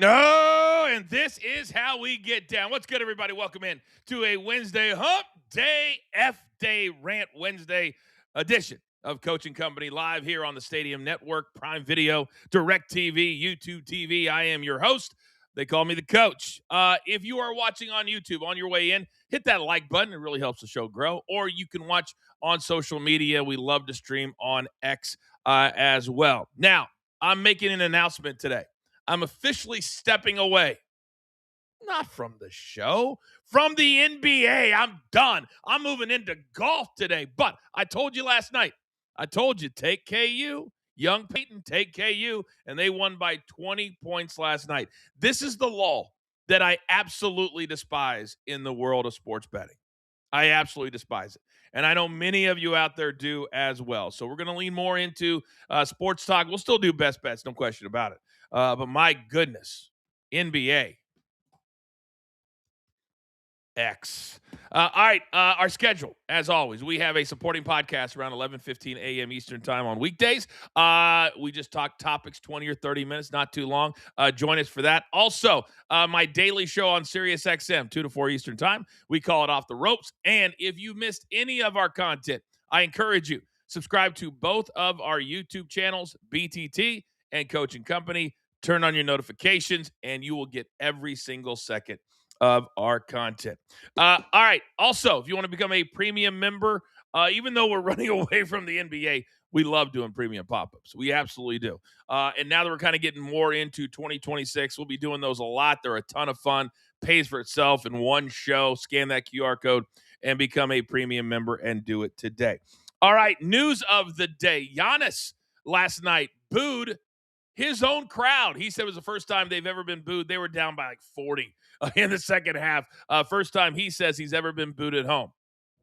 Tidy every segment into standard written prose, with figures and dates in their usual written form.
No, and this is how we get down. What's good, everybody? Welcome in to a Wednesday Hump Day F-Day Rant Wednesday edition of Coaching Company live here on the Stadium Network, Prime Video, Direct TV, YouTube TV. I am your host. They call me the coach. If you are watching on YouTube on your way in, hit that like button. It really helps the show grow. Or you can watch on social media. We love to stream on X as well. Now, I'm making an announcement today. I'm officially stepping away. Not from the show, from the NBA. I'm done. I'm moving into golf today. But I told you last night, take KU. Young Peyton, take KU. And they won by 20 points last night. This is the lull that I absolutely despise in the world of sports betting. I absolutely despise it. And I know many of you out there do as well. So we're going to lean more into sports talk. We'll still do best bets, no question about it. But my goodness, NBA. X. All right, our schedule, as always, we have a supporting podcast around 11:15 a.m. Eastern time on weekdays. We just talk topics 20 or 30 minutes, not too long. Join us for that. Also, my daily show on Sirius XM, 2 to 4 Eastern time. We call it Off the Ropes. And if you missed any of our content, I encourage you, subscribe to both of our YouTube channels, BTT and Coaching Company. Turn on your notifications, and you will get every single second of our content. All right. Also, if you want to become a premium member, even though we're running away from the NBA, we love doing premium pop-ups. We absolutely do. And now that we're kind of getting more into 2026, we'll be doing those a lot. They're a ton of fun. Pays for itself in one show. Scan that QR code and become a premium member and do it today. All right. News of the day. Giannis last night booed his own crowd. He said it was the first time they've ever been booed. They were down by like 40 in the second half. First time he says he's ever been booed at home.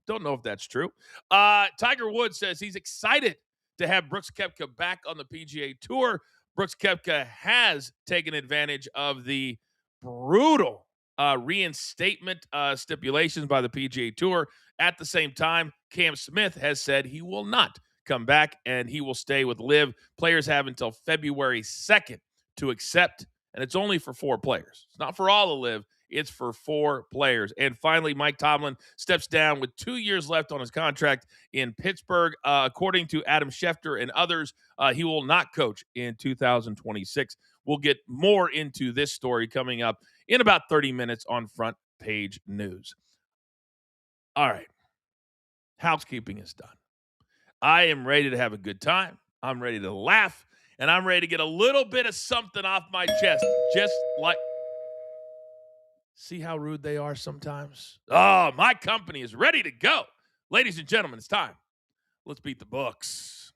Don't know if that's true. Tiger Woods says he's excited to have Brooks Koepka back on the PGA Tour. Brooks Koepka has taken advantage of the brutal reinstatement stipulations by the PGA Tour. At the same time, Cam Smith has said he will not come back and he will stay with LIV. Players have until February 2nd to accept, and it's only for 4 players. It's not for all of LIV. It's for 4 players. And finally, Mike Tomlin steps down with 2 years left on his contract in Pittsburgh. According to Adam Schefter and others, he will not coach in 2026. We'll get more into this story coming up in about 30 minutes on Front Page News. All right. Housekeeping is done. I am ready to have a good time. I'm ready to laugh, and I'm ready to get a little bit of something off my chest, just like, see how rude they are sometimes? Oh, my company is ready to go. Ladies and gentlemen, it's time. Let's beat the books.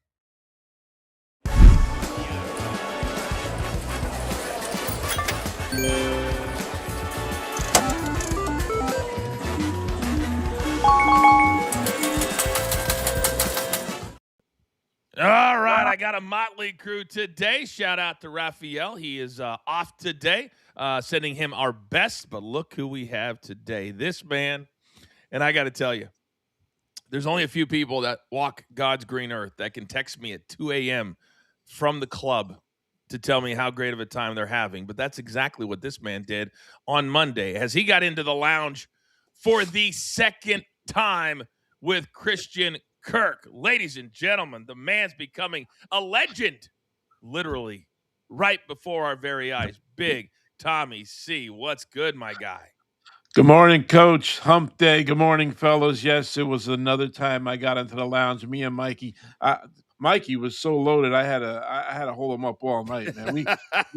All right, I got a motley crew today. Shout out to Raphael. He is off today, sending him our best. But look who we have today. This man, and I got to tell you, there's only a few people that walk God's green earth that can text me at 2 a.m. from the club to tell me how great of a time they're having. But that's exactly what this man did on Monday as he got into the lounge for the second time with Christian Kirk. Ladies and gentlemen, the man's becoming a legend, literally, right before our very eyes. Big Tommy C. What's good, my guy? Good morning, Coach. Hump day. Good morning, fellas. Yes, it was another time I got into the lounge. Me and Mikey. Mikey was so loaded, I had to hold him up all night, man. We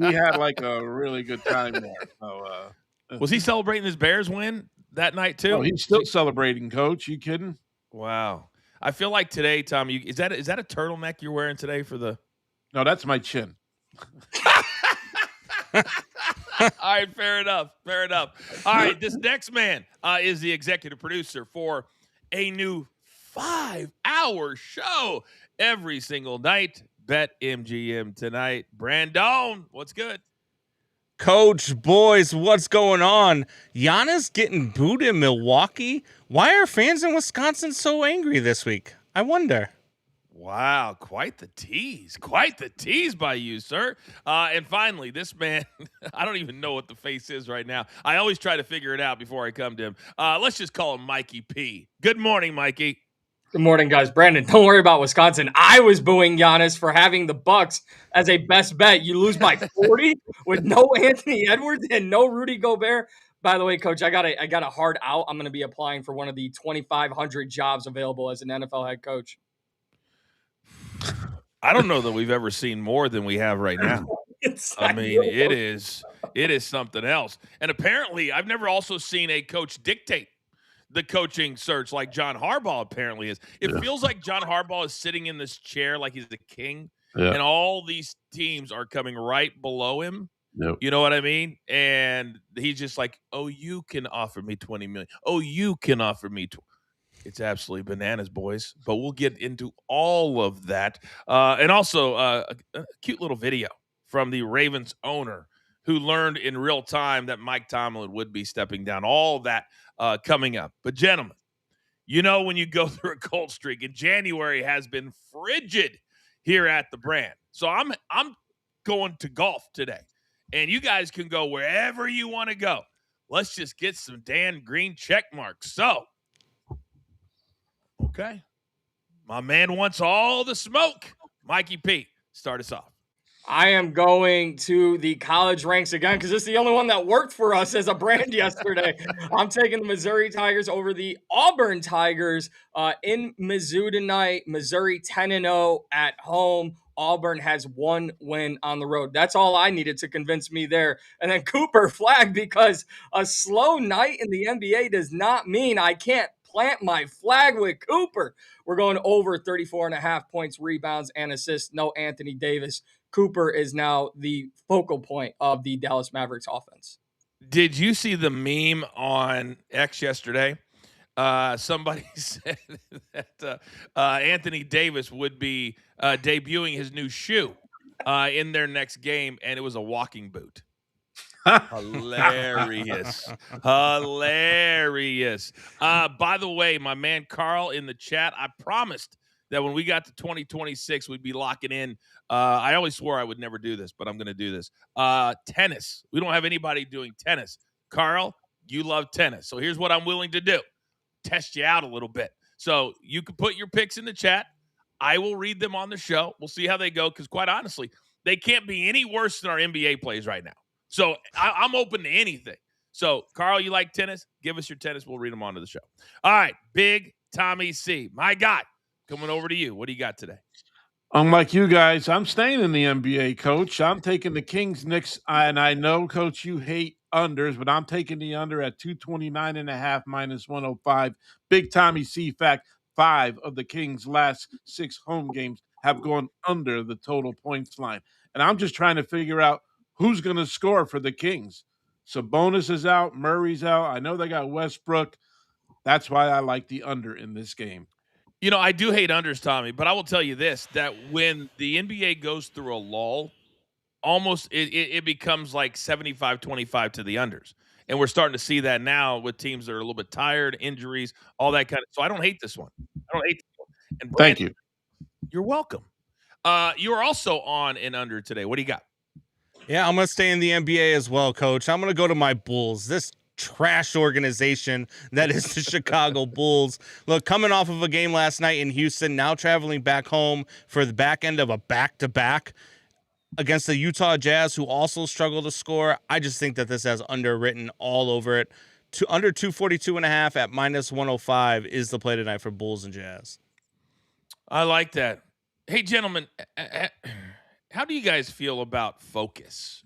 had like a really good time there. So, was he celebrating his Bears win that night too? Oh, he's still celebrating, Coach. You kidding? Wow. I feel like today, Tom, is that a turtleneck you're wearing today for the? No, that's my chin. All right, fair enough. All right, this next man is the executive producer for a new 5-hour show every single night. Bet MGM tonight. Brandon, what's good? Coach, boys, what's going on? Giannis getting booed in Milwaukee? Why are fans in Wisconsin so angry this week? I wonder. Wow, quite the tease. Quite the tease by you, sir. And finally, this man, I don't even know what the face is right now. I always try to figure it out before I come to him. Let's just call him Mikey P. Good morning, Mikey. Good morning, guys. Brandon, don't worry about Wisconsin. I was booing Giannis for having the Bucks as a best bet. You lose by 40 with no Anthony Edwards and no Rudy Gobert. By the way, Coach, I got a hard out. I'm going to be applying for one of the 2,500 jobs available as an NFL head coach. I don't know that we've ever seen more than we have right now. I mean, it is something else. And apparently, I've never also seen a coach dictate the coaching search like John Harbaugh apparently is. It feels like John Harbaugh is sitting in this chair like he's the king, and all these teams are coming right below him. Yep. You know what I mean? And he's just like, oh, you can offer me $20 million. Oh, you can offer me It's absolutely bananas, boys. But we'll get into all of that. And also a cute little video from the Ravens owner who learned in real time that Mike Tomlin would be stepping down. All that coming up. But, gentlemen, you know when you go through a cold streak, and January has been frigid here at the brand. So I'm going to golf today. And you guys can go wherever you want to go. Let's just get some Dan Green check marks. So, okay. My man wants all the smoke. Mikey P, start us off. I am going to the college ranks again because it's the only one that worked for us as a brand yesterday. I'm taking the Missouri Tigers over the Auburn Tigers in Mizzou tonight. Missouri 10-0 at home. Auburn has one win on the road. That's all I needed to convince me there. And then Cooper flag because a slow night in the NBA does not mean I can't plant my flag with Cooper. We're going over 34.5 points, rebounds, and assists. No Anthony Davis. Cooper is now the focal point of the Dallas Mavericks offense. Did you see the meme on X yesterday? Somebody said that Anthony Davis would be debuting his new shoe in their next game, and it was a walking boot. Hilarious. Hilarious. By the way, my man Carl in the chat, I promised that when we got to 2026, we'd be locking in. I always swore I would never do this, but I'm going to do this. Tennis. We don't have anybody doing tennis. Carl, you love tennis. So here's what I'm willing to do. Test you out a little bit. So you can put your picks in the chat. I will read them on the show. We'll see how they go because, quite honestly, they can't be any worse than our NBA plays right now. So I'm open to anything. So, Carl, you like tennis? Give us your tennis. We'll read them onto the show. All right, Big Tommy C. My God, coming over to you. What do you got today? Unlike you guys, I'm staying in the NBA, Coach. I'm taking the Kings Knicks, and I know, Coach, you hate unders, but I'm taking the under at 229.5 minus 105. Big Tommy C. Fact, 5 of the Kings' last 6 home games have gone under the total points line. And I'm just trying to figure out who's going to score for the Kings. Sabonis is out. Murray's out. I know they got Westbrook. That's why I like the under in this game. You know, I do hate unders, Tommy, but I will tell you this, that when the NBA goes through a lull, almost it becomes like 75-25 to the unders. And we're starting to see that now with teams that are a little bit tired, injuries, all that kind of. So I don't hate this one. And Brandon, thank you. You're welcome. You are also on and under today. What do you got? Yeah, I'm going to stay in the NBA as well, Coach. I'm going to go to my Bulls. This trash organization that is the Chicago Bulls. Look, coming off of a game last night in Houston, now traveling back home for the back end of a back-to-back against the Utah Jazz, who also struggle to score. I just think that this has underwritten all over it. Under 242.5 at minus 105 is the play tonight for Bulls and Jazz. I like that. Hey, gentlemen, how do you guys feel about focus?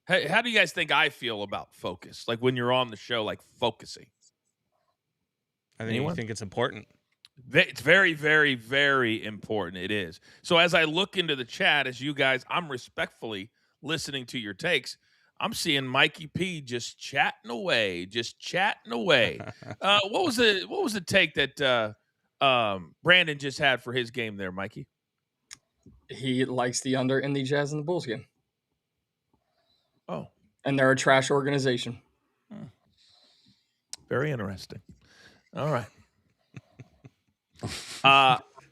How do you guys think I feel about focus? Like when you're on the show, like focusing. I think you think it's important. It's very, very, very important. It is. So as I look into the chat, as you guys, I'm respectfully listening to your takes. I'm seeing Mikey P just chatting away. What was the take that Brandon just had for his game there, Mikey? He likes the under in the Jazz and the Bulls game. Oh. And they're a trash organization. Very interesting. All right.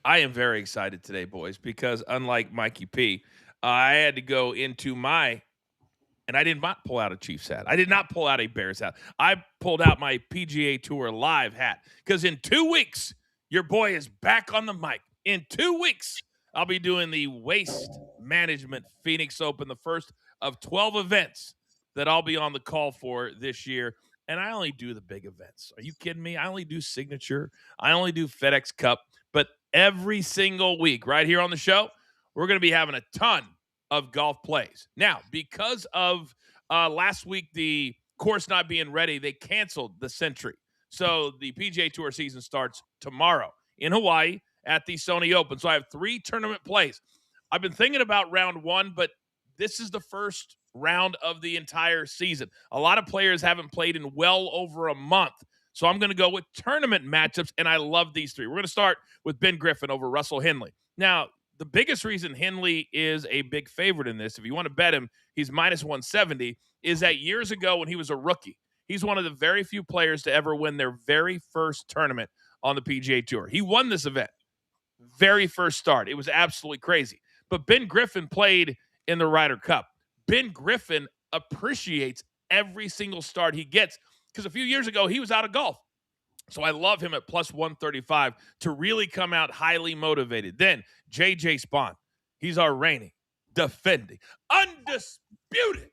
I am very excited today, boys, because unlike Mikey P, I had to go into and I did not pull out a Chiefs hat. I did not pull out a Bears hat. I pulled out my PGA Tour Live hat because in 2 weeks, your boy is back on the mic. In 2 weeks, I'll be doing the Waste Management Phoenix Open, the first of 12 events that I'll be on the call for this year. And I only do the big events. Are you kidding me? I only do Signature. I only do FedEx Cup. But every single week right here on the show, we're going to be having a ton of golf plays. Now, because of last week, the course not being ready, they canceled the Century. So the PGA Tour season starts tomorrow in Hawaii at the Sony Open. So I have 3 tournament plays. I've been thinking about round 1, but this is the first round of the entire season. A lot of players haven't played in well over a month. So I'm going to go with tournament matchups, and I love these 3. We're going to start with Ben Griffin over Russell Henley. Now, the biggest reason Henley is a big favorite in this, if you want to bet him, he's minus 170, is that years ago when he was a rookie, he's one of the very few players to ever win their very first tournament on the PGA Tour. He won this event, very first start. It was absolutely crazy. But Ben Griffin played in the Ryder Cup. Ben Griffin appreciates every single start he gets because a few years ago, he was out of golf. So I love him at plus 135 to really come out highly motivated. Then J.J. Spaun. He's our reigning, defending, undisputed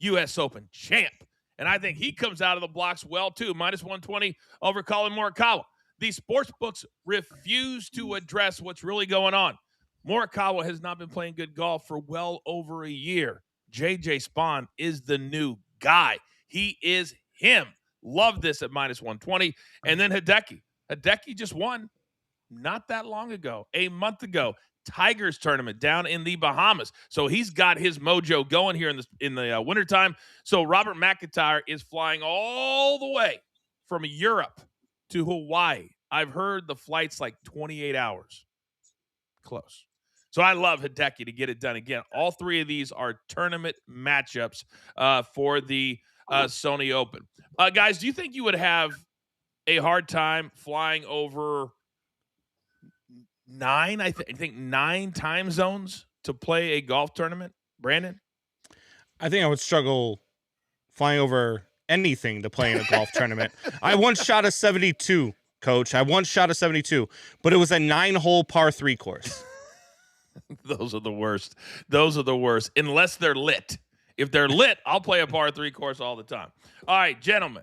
U.S. Open champ. And I think he comes out of the blocks well, too. Minus 120 over Colin Morikawa. These sports books refuse to address what's really going on. Morikawa has not been playing good golf for well over a year. J.J. Spaun is the new guy. He is him. Love this at minus 120. And then Hideki. Hideki just won not that long ago, a month ago, Tigers tournament down in the Bahamas. So he's got his mojo going here in the wintertime. So Robert McIntyre is flying all the way from Europe to Hawaii. I've heard the flight's like 28 hours. Close. So I love Hideki to get it done again. All 3 of these are tournament matchups for the Sony Open. Guys, do you think you would have a hard time flying over 9? I think 9 time zones to play a golf tournament, Brandon? I think I would struggle flying over anything to play in a golf tournament. I once shot a 72, Coach. I once shot a 72, but it was a 9-hole par 3 course. Those are the worst. Those are the worst, unless they're lit. If they're lit, I'll play a par 3 course all the time. All right, gentlemen,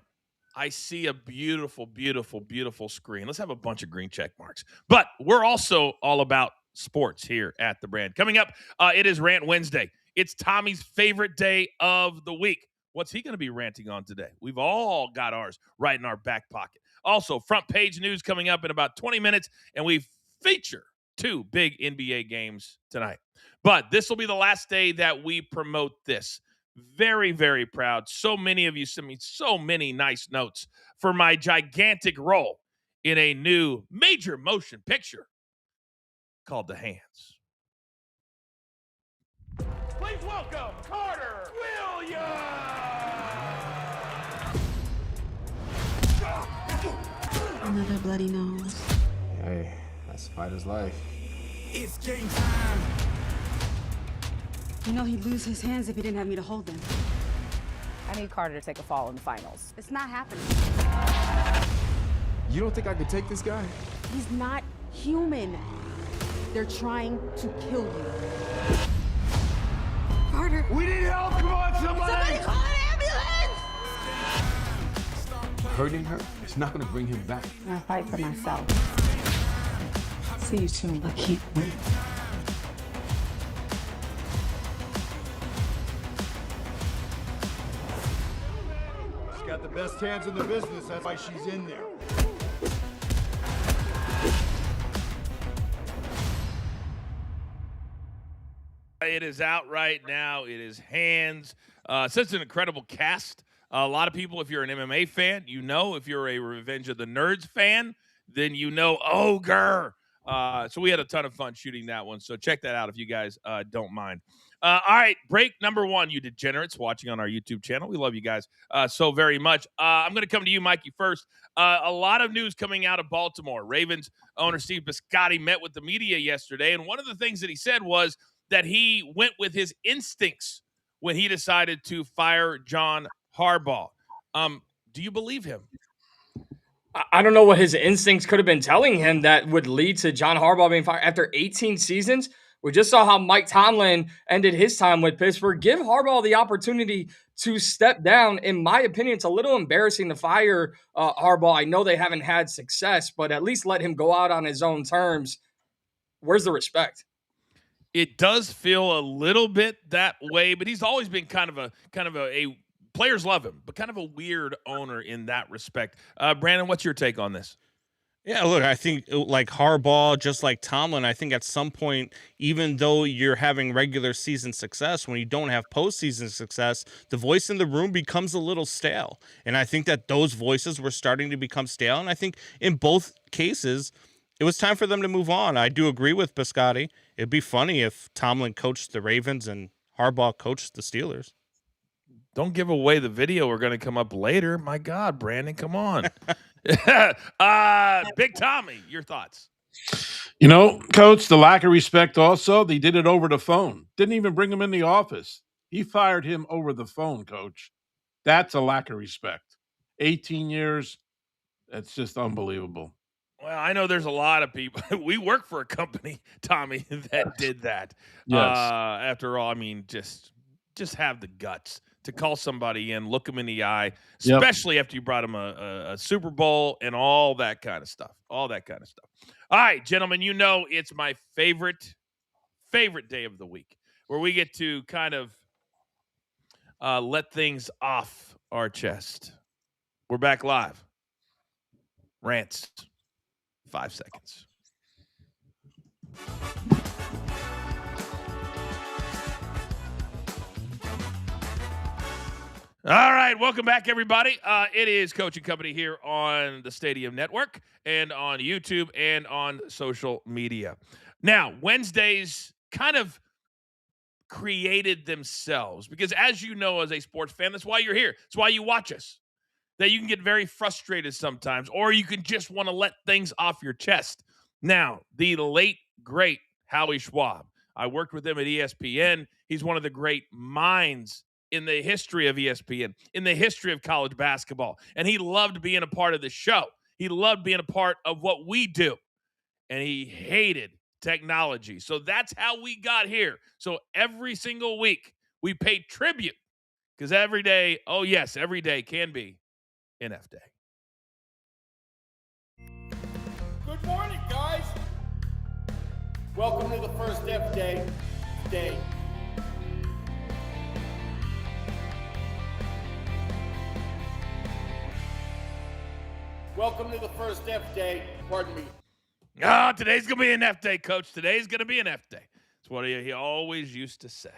I see a beautiful, beautiful, beautiful screen. Let's have a bunch of green check marks. But we're also all about sports here at The Brand. Coming up, it is Rant Wednesday. It's Tommy's favorite day of the week. What's he going to be ranting on today? We've all got ours right in our back pocket. Also, front page news coming up in about 20 minutes, and we feature 2 big NBA games tonight. But this will be the last day that we promote this. Very, very proud. So many of you sent me so many nice notes for my gigantic role in a new major motion picture called The Hands. Please welcome Carter Williams. Another bloody nose. Hey, that's fighter's life. It's game time. You know he'd lose his hands if he didn't have me to hold them. I need Carter to take a fall in the finals. It's not happening. You don't think I could take this guy? He's not human. They're trying to kill you. Carter! We need help. Come on, somebody. Call an ambulance! Hurting her is not gonna bring him back. I fight for myself. See you soon. I can't wait. She's got the best hands in the business. That's why she's in there. It is out right now. It is Hands. Such an incredible cast. A lot of people, if you're an MMA fan, you know. If you're a Revenge of the Nerds fan, then you know Ogre. So we had a ton of fun shooting that one. So check that out if you guys don't mind. All right, break number one, you degenerates watching on our YouTube channel. We love you guys so very much. I'm going to come to you, Mikey, first. A lot of news coming out of Baltimore. Ravens owner Steve Biscotti met with the media yesterday, and one of the things that he said was that he went with his instincts when he decided to fire John Harbaugh. Do you believe him? I don't know what his instincts could have been telling him that would lead to John Harbaugh being fired after 18 seasons. We just saw how Mike Tomlin ended his time with Pittsburgh. Give Harbaugh the opportunity to step down. In my opinion, it's a little embarrassing to fire Harbaugh. I know they haven't had success, but at least let him go out on his own terms. Where's the respect? It does feel a little bit that way, but he's always been kind of a players love him, but kind of a weird owner in that respect. Brandon, what's your take on this? Yeah, look, I think like Harbaugh, just like Tomlin, I think at some point, even though you're having regular season success, when you don't have postseason success, the voice in the room becomes a little stale. And I think that those voices were starting to become stale. And I think in both cases, it was time for them to move on. I do agree with Biscotti. It'd be funny if Tomlin coached the Ravens and Harbaugh coached the Steelers. Don't give away the video. We're going to come up later. My God, Brandon, come on. Big Tommy, your thoughts? You know, Coach, the lack of respect also, they did it over the phone. Didn't even bring him in the office. He fired him over the phone, Coach. That's a lack of respect. 18 years, that's just unbelievable. Well, I know there's a lot of people. We work for a company, Tommy, that did that. Yes. After all, I mean, just have the guts to call somebody in, look them in the eye, Yep. especially after you brought them a Super Bowl and all that kind of stuff. All right, gentlemen, you know it's my favorite day of the week where we get to kind of let things off our chest. We're back live. Rants. 5 seconds. All right, welcome back, everybody. It is Coach and Company here on the Stadium Network and on YouTube and on social media. Now, Wednesdays kind of created themselves because, as you know, as a sports fan, that's why you're here. That's why you watch us. That you can get very frustrated sometimes, or you can just want to let things off your chest. Now, the late, great Howie Schwab. I worked with him at ESPN. He's one of the great minds in the history of ESPN, in the history of college basketball. And he loved being a part of the show. He loved being a part of what we do. And he hated technology. So that's how we got here. So every single week, we pay tribute because every day, oh yes, every day can be NF Day. Good morning, guys. Welcome to the first F Day. Welcome to the first F Day. Pardon me. Today's going to be an F Day, Coach. Today's going to be an F Day. That's what he always used to say.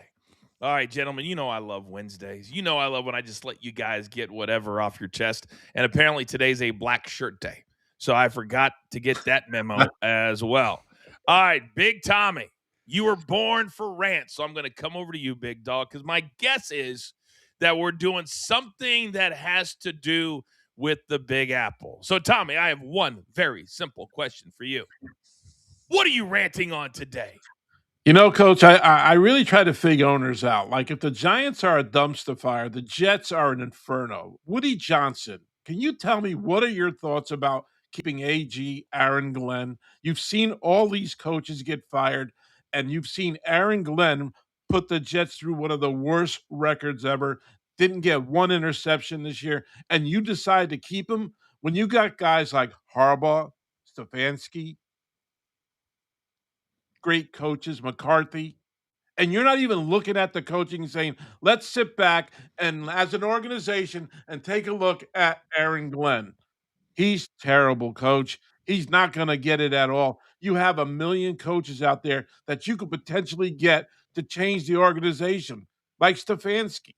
All right, gentlemen, you know I love Wednesdays. You know I love when I just let you guys get whatever off your chest. And apparently today's a black shirt day. So I forgot to get that memo as well. All right, Big Tommy, you were born for Rant. So I'm going to come over to you, big dog, because my guess is that we're doing something that has to do with the Big Apple. So, Tommy, I have one very simple question for you. What are you ranting on today? You know, Coach, I really try to figure owners out. Like, if the Giants are a dumpster fire, the Jets are an inferno. Woody Johnson, can you tell me what are your thoughts about keeping AG, Aaron Glenn? You've seen all these coaches get fired, and you've seen Aaron Glenn put the Jets through one of the worst records ever, didn't get one interception this year, and you decide to keep him when you got guys like Harbaugh, Stefanski, great coaches, McCarthy, and you're not even looking at the coaching and saying, let's sit back and as an organization and take a look at Aaron Glenn. He's terrible, Coach. He's not going to get it at all. You have a million coaches out there that you could potentially get to change the organization, like Stefanski.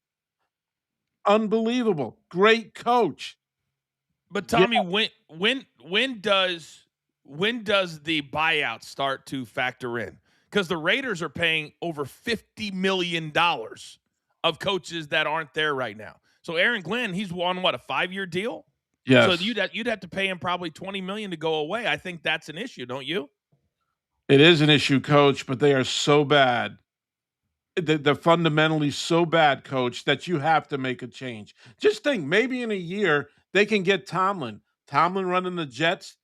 Unbelievable. Great coach. But Tommy, when does the buyout start to factor in? because the Raiders are paying over $50 million of coaches that aren't there right now. So Aaron Glenn, he's won what, a 5-year deal? Yes. So you'd have to pay him probably $20 million to go away. I think that's an issue, don't you? It is an issue, Coach, but they are so bad. They're fundamentally so bad, Coach, that you have to make a change. Just think, maybe in a year they can get Tomlin running the Jets,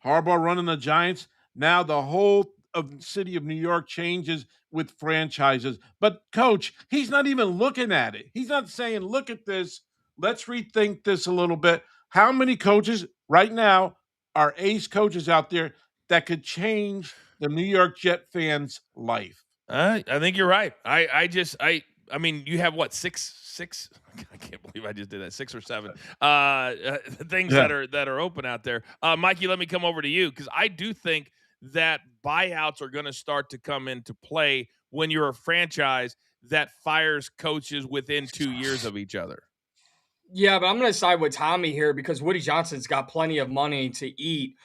Harbaugh running the Giants. Now the whole of the city of New York changes with franchises. But Coach, he's not even looking at it. He's not saying, look at this. Let's rethink this a little bit. How many coaches right now are ace coaches out there that could change the New York Jet fans' life? I think you're right. I mean, you have what, six? I can't believe I just did that. 6 or 7 things that are open out there. Mikey, let me come over to you because I do think that buyouts are going to start to come into play when you're a franchise that fires coaches within 2 years of each other. Yeah, but I'm going to side with Tommy here because Woody Johnson's got plenty of money to eat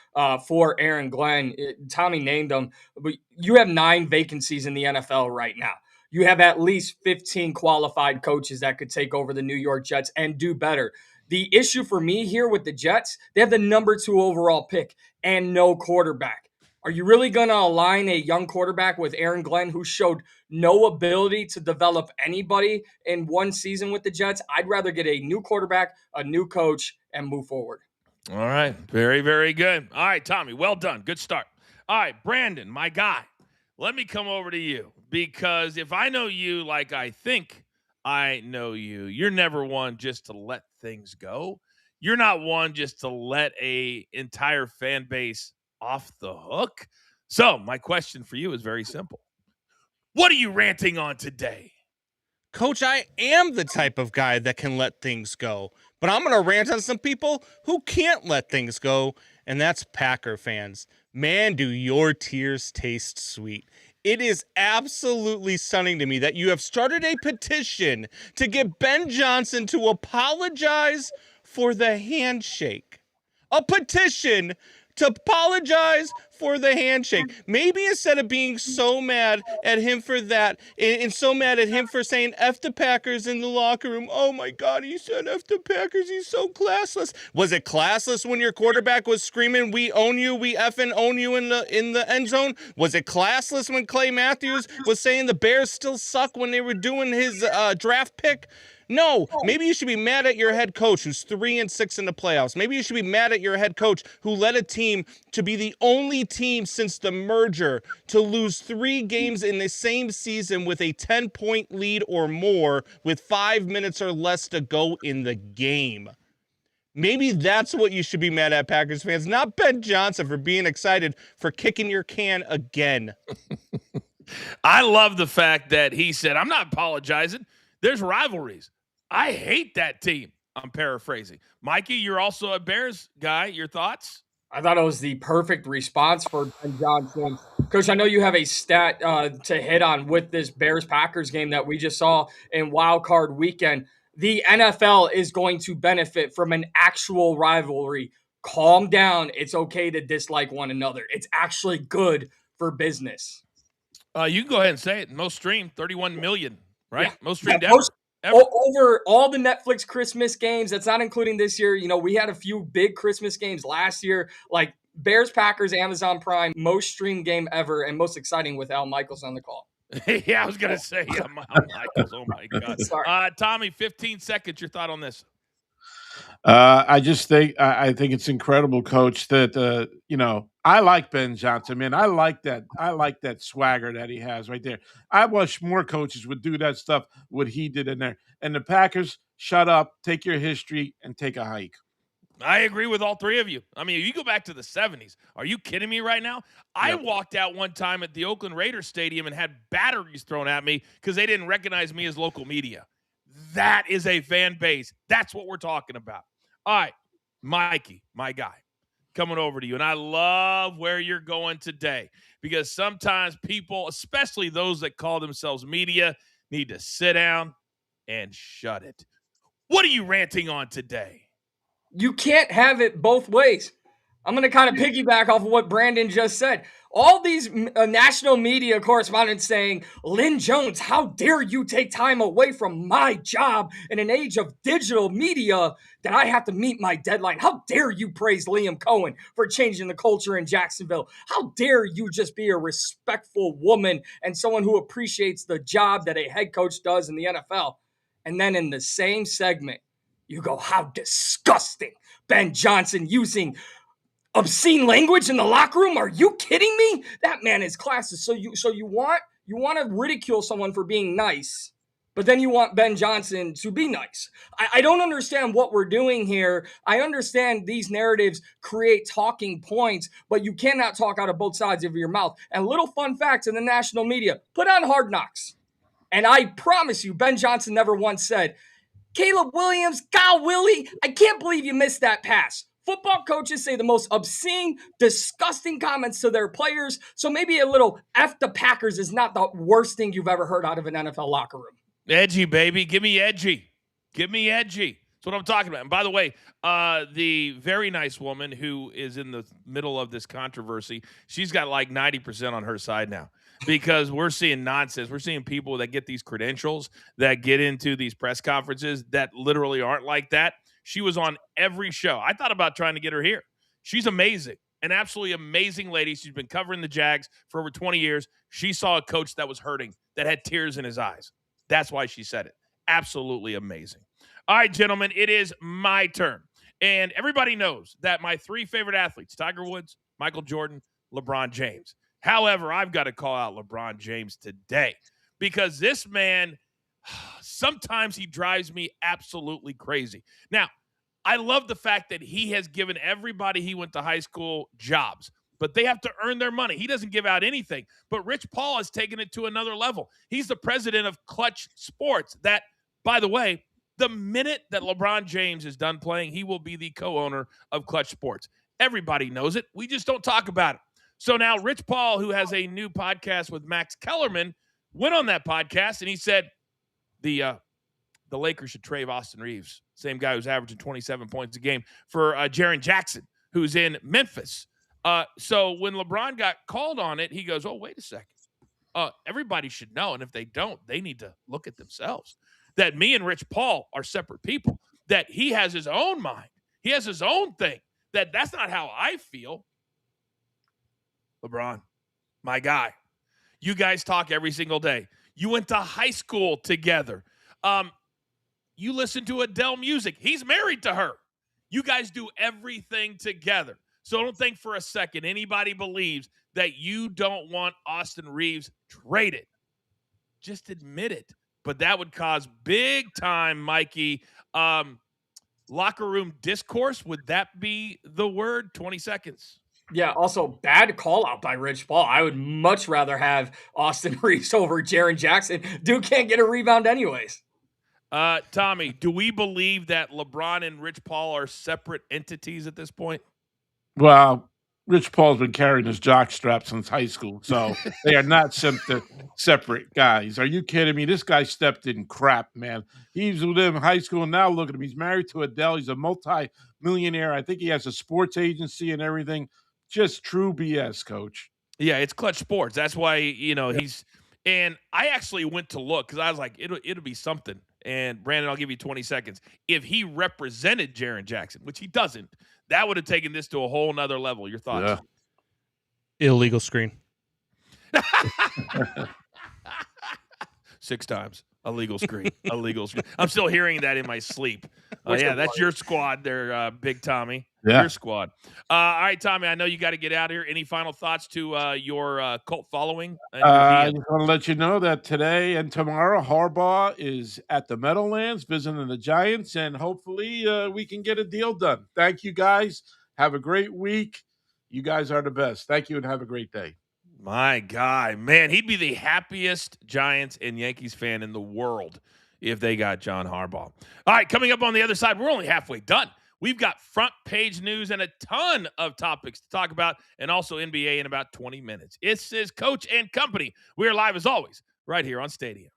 for Aaron Glenn. Tommy named them, but you have 9 vacancies in the NFL right now. You have at least 15 qualified coaches that could take over the New York Jets and do better. The issue for me here with the Jets, they have the number 2 overall pick and no quarterback. Are you really going to align a young quarterback with Aaron Glenn, who showed no ability to develop anybody in one season with the Jets? I'd rather get a new quarterback, a new coach, and move forward. All right. Very, very good. All right, Tommy, well done. Good start. All right, Brandon, my guy, let me come over to you because if I know you like I think I know you, you're never one just to let things go. You're not one just to let a entire fan base off the hook. So my question for you is very simple. What are you ranting on today? Coach, I am the type of guy that can let things go, but I'm going to rant on some people who can't let things go, and that's Packer fans. Man, do your tears taste sweet. It is absolutely stunning to me that you have started a petition to get Ben Johnson to apologize for the handshake. A petition to apologize for the handshake. Maybe instead of being so mad at him for that, and so mad at him for saying F the Packers in the locker room, oh my God, he said F the Packers, he's so classless. Was it classless when your quarterback was screaming, we own you, we effing own you in the end zone? Was it classless when Clay Matthews was saying the Bears still suck when they were doing his draft pick? No, maybe you should be mad at your head coach who's 3-6 in the playoffs. Maybe you should be mad at your head coach who led a team to be the only team since the merger to lose 3 games in the same season with a 10-point lead or more with 5 minutes or less to go in the game. Maybe that's what you should be mad at, Packers fans, not Ben Johnson for being excited for kicking your can again. I love the fact that he said, I'm not apologizing. There's rivalries. I hate that team. I'm paraphrasing. Mikey, you're also a Bears guy. Your thoughts? I thought it was the perfect response for Ben Johnson. Coach, I know you have a stat to hit on with this Bears-Packers game that we just saw in Wild Card Weekend. The NFL is going to benefit from an actual rivalry. Calm down. It's okay to dislike one another. It's actually good for business. You can go ahead and say it. Most streamed, 31 million, right? Yeah. Most streamed Yeah, ever. Over all the Netflix Christmas games, that's not including this year. You know, we had a few big Christmas games last year, like Bears, Packers, Amazon Prime, most streamed game ever, and most exciting with Al Michaels on the call. Yeah, I was going to say, Al Michaels. Oh, my God. Sorry. Tommy, 15 seconds. Your thought on this? I just think I think it's incredible, Coach, that I like Ben Johnson, man. I like that swagger that he has right there. I wish more coaches would do that stuff, what he did in there. And the Packers, shut up, take your history, and take a hike. I agree with all 3 of you. I mean, if you go back to the 70s, are you kidding me right now? I walked out one time at the Oakland Raiders Stadium and had batteries thrown at me because they didn't recognize me as local media. That is a fan base. That's what we're talking about. All right, Mikey, my guy, coming over to you. And I love where you're going today because sometimes people, especially those that call themselves media, need to sit down and shut it. What are you ranting on today? You can't have it both ways. I'm going to kind of piggyback off of what Brandon just said. All these national media correspondents saying, Lynn Jones, how dare you take time away from my job in an age of digital media that I have to meet my deadline? How dare you praise Liam Cohen for changing the culture in Jacksonville? How dare you just be a respectful woman and someone who appreciates the job that a head coach does in the NFL? And then in the same segment, you go, how disgusting. Ben Johnson using obscene language in the locker room? Are you kidding me? That man is classist. So you want to ridicule someone for being nice, but then you want Ben Johnson to be nice. I don't understand what we're doing here. I understand these narratives create talking points, but you cannot talk out of both sides of your mouth. And little fun facts in the national media, put on Hard Knocks. And I promise you, Ben Johnson never once said, Caleb Williams, God Willie, I can't believe you missed that pass. Football coaches say the most obscene, disgusting comments to their players. So maybe a little F the Packers is not the worst thing you've ever heard out of an NFL locker room. Edgy, baby. Give me edgy. Give me edgy. That's what I'm talking about. And by the way, the very nice woman who is in the middle of this controversy, she's got like 90% on her side now because we're seeing nonsense. We're seeing people that get these credentials that get into these press conferences that literally aren't like that. She was on every show. I thought about trying to get her here. She's amazing, an absolutely amazing lady. She's been covering the Jags for over 20 years. She saw a coach that was hurting, that had tears in his eyes. That's why she said it. Absolutely amazing. All right, gentlemen, it is my turn. And everybody knows that my three favorite athletes, Tiger Woods, Michael Jordan, LeBron James. However, I've got to call out LeBron James today because this man, sometimes he drives me absolutely crazy. Now, I love the fact that he has given everybody he went to high school jobs, but they have to earn their money. He doesn't give out anything. But Rich Paul has taken it to another level. He's the president of Clutch Sports. That, by the way, the minute that LeBron James is done playing, he will be the co-owner of Clutch Sports. Everybody knows it. We just don't talk about it. So now Rich Paul, who has a new podcast with Max Kellerman, went on that podcast and he said the Lakers should trade Austin Reeves, same guy who's averaging 27 points a game, for Jaren Jackson, who's in Memphis. So when LeBron got called on it, he goes, oh, wait a second. Everybody should know, and if they don't, they need to look at themselves. That me and Rich Paul are separate people, that he has his own mind. He has his own thing, that's not how I feel. LeBron, my guy, you guys talk every single day. You went to high school together. You listen to Adele music. He's married to her. You guys do everything together. So don't think for a second anybody believes that you don't want Austin Reeves traded. Just admit it. But that would cause big time, Mikey, locker room discourse. Would that be the word? 20 seconds. Yeah, also bad call out by Rich Paul. I would much rather have Austin Reeves over Jaren Jackson. Dude can't get a rebound anyways. Tommy, do we believe that LeBron and Rich Paul are separate entities at this point? Well, Rich Paul's been carrying his jockstrap since high school, so they are not separate guys. Are you kidding me? This guy stepped in crap, man. He's with him in high school, and now look at him. He's married to Adele. He's a multi-millionaire. I think he has a sports agency and everything. Just true BS, Coach. Yeah, it's Clutch Sports. That's why, he's – and I actually went to look because I was like, it'll be something. And, Brandon, I'll give you 20 seconds. If he represented Jaren Jackson, which he doesn't, that would have taken this to a whole nother level. Your thoughts? Yeah. Illegal screen. 6 times. Illegal screen. Illegal screen. I'm still hearing that in my sleep. Yeah, that's your squad there, Big Tommy. Yeah. Your squad. All right, Tommy, I know you got to get out of here. Any final thoughts to your cult following? I just want to let you know that today and tomorrow, Harbaugh is at the Meadowlands visiting the Giants, and hopefully we can get a deal done. Thank you, guys. Have a great week. You guys are the best. Thank you, and have a great day. My guy, man, he'd be the happiest Giants and Yankees fan in the world if they got John Harbaugh. All right, coming up on the other side, we're only halfway done. We've got front page news and a ton of topics to talk about, and also NBA in about 20 minutes. This is Coach and Company. We're live as always right here on Stadium.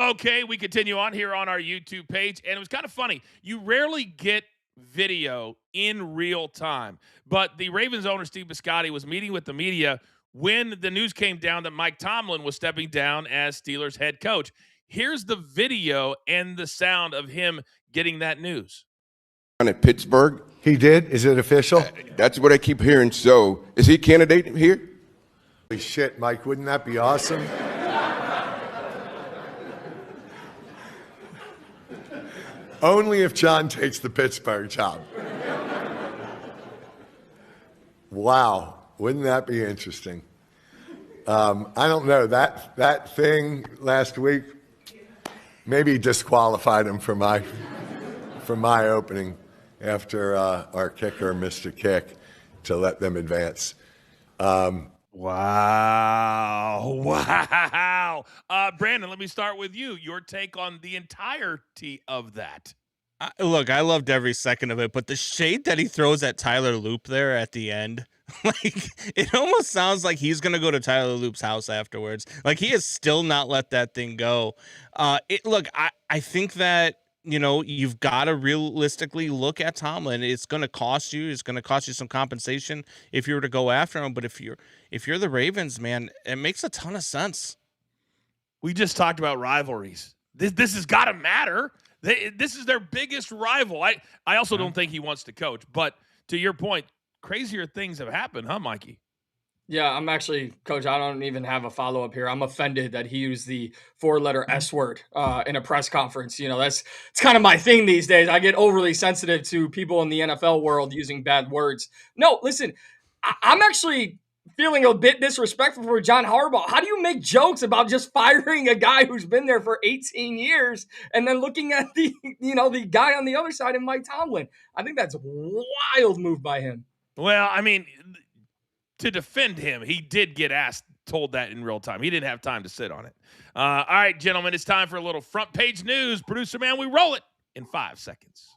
Okay, we continue on here on our YouTube page, and it was kind of funny. You rarely get video in real time, but the Ravens owner, Steve Bisciotti, was meeting with the media when the news came down that Mike Tomlin was stepping down as Steelers head coach. Here's the video and the sound of him getting that news. At Pittsburgh. He did? Is it official? That's what I keep hearing. So, is he a candidate here? Holy shit, Mike, wouldn't that be awesome? Only if John takes the Pittsburgh job. Wow, wouldn't that be interesting? I don't know, that thing last week maybe disqualified him for my opening after our kicker missed a kick to let them advance. Wow. Brandon, let me start with you. Your take on the entirety of that. Look, I loved every second of it, but the shade that he throws at Tyler Loop there at the end, like, it almost sounds like he's going to go to Tyler Loop's house afterwards. Like, he has still not let that thing go. Look, I think that, you know, you've got to realistically look at Tomlin. It's going to cost you. It's going to cost you some compensation if you were to go after him. But if you're the Ravens, man, it makes a ton of sense. We just talked about rivalries. This has got to matter. This is their biggest rival. I also don't think he wants to coach. But to your point, crazier things have happened, huh, Mikey? Yeah, I'm actually, Coach, I don't even have a follow-up here. I'm offended that he used the 4-letter S word in a press conference. You know, it's kind of my thing these days. I get overly sensitive to people in the NFL world using bad words. No, listen, I'm actually feeling a bit disrespectful for John Harbaugh. How do you make jokes about just firing a guy who's been there for 18 years and then looking at the guy on the other side in Mike Tomlin? I think that's a wild move by him. Well, I mean, to defend him, he did get told that in real time. He didn't have time to sit on it. All right, gentlemen, it's time for a little front page news. Producer man, we roll it in 5 seconds.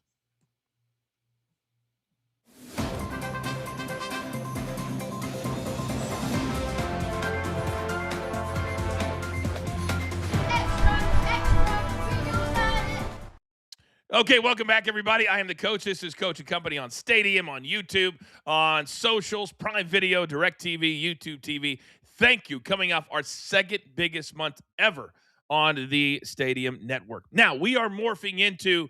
Okay, welcome back, everybody. I am the coach. This is Coach and Company on Stadium, on YouTube, on socials, Prime Video, DirecTV, YouTube TV. Thank you. Coming off our second biggest month ever on the Stadium Network. Now, we are morphing into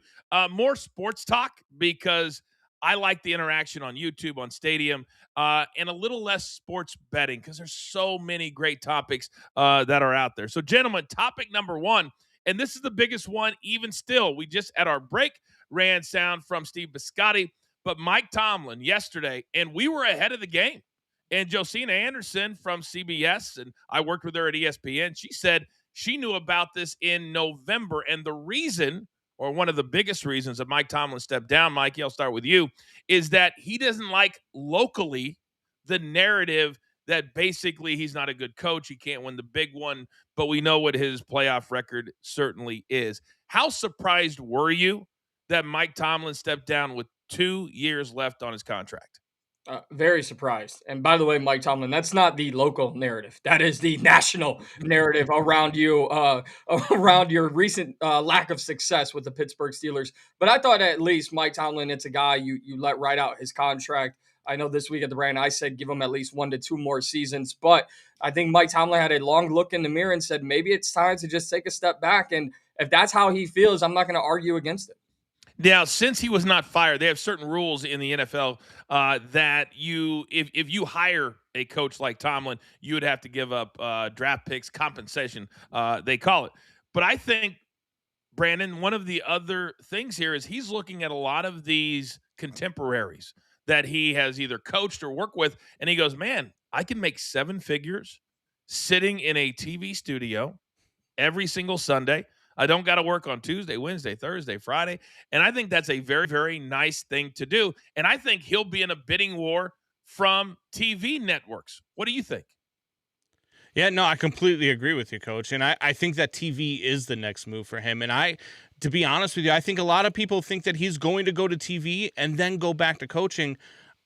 more sports talk because I like the interaction on YouTube, on Stadium, and a little less sports betting because there's so many great topics that are out there. So, gentlemen, topic number one, and this is the biggest one even still. We just, at our break, ran sound from Steve Bisciotti, but Mike Tomlin yesterday, and we were ahead of the game. And Josina Anderson from CBS, and I worked with her at ESPN, she said she knew about this in November. And the reason, or one of the biggest reasons that Mike Tomlin stepped down, Mikey, I'll start with you, is that he doesn't like locally the narrative that basically he's not a good coach. He can't win the big one, but we know what his playoff record certainly is. How surprised were you that Mike Tomlin stepped down with 2 years left on his contract? Very surprised. And by the way, Mike Tomlin, that's not the local narrative. That is the national narrative around you, around your recent lack of success with the Pittsburgh Steelers. But I thought at least Mike Tomlin, it's a guy you let ride out his contract. I know this week at the Rant, I said give him at least 1 to 2 more seasons. But I think Mike Tomlin had a long look in the mirror and said, maybe it's time to just take a step back. And if that's how he feels, I'm not going to argue against it. Now, since he was not fired, they have certain rules in the NFL that if you hire a coach like Tomlin, you would have to give up draft picks, compensation, they call it. But I think, Brandon, one of the other things here is he's looking at a lot of these contemporaries that he has either coached or worked with, and he goes, man, I can make 7 figures sitting in a TV studio every single Sunday. I don't got to work on Tuesday, Wednesday, Thursday, Friday. And I think that's a very, very nice thing to do. And I think he'll be in a bidding war from TV networks. What do you think? Yeah, no, I completely agree with you, Coach. And I think that TV is the next move for him. And to be honest with you, I think a lot of people think that he's going to go to TV and then go back to coaching.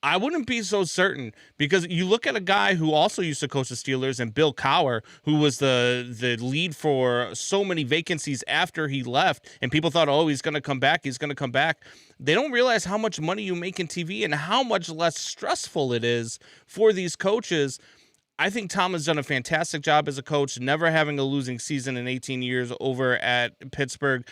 I wouldn't be so certain, because you look at a guy who also used to coach the Steelers, and Bill Cowher, who was the lead for so many vacancies after he left, and people thought, oh, he's going to come back. He's going to come back. They don't realize how much money you make in TV and how much less stressful it is for these coaches. I think Tom has done a fantastic job as a coach, never having a losing season in 18 years over at Pittsburgh.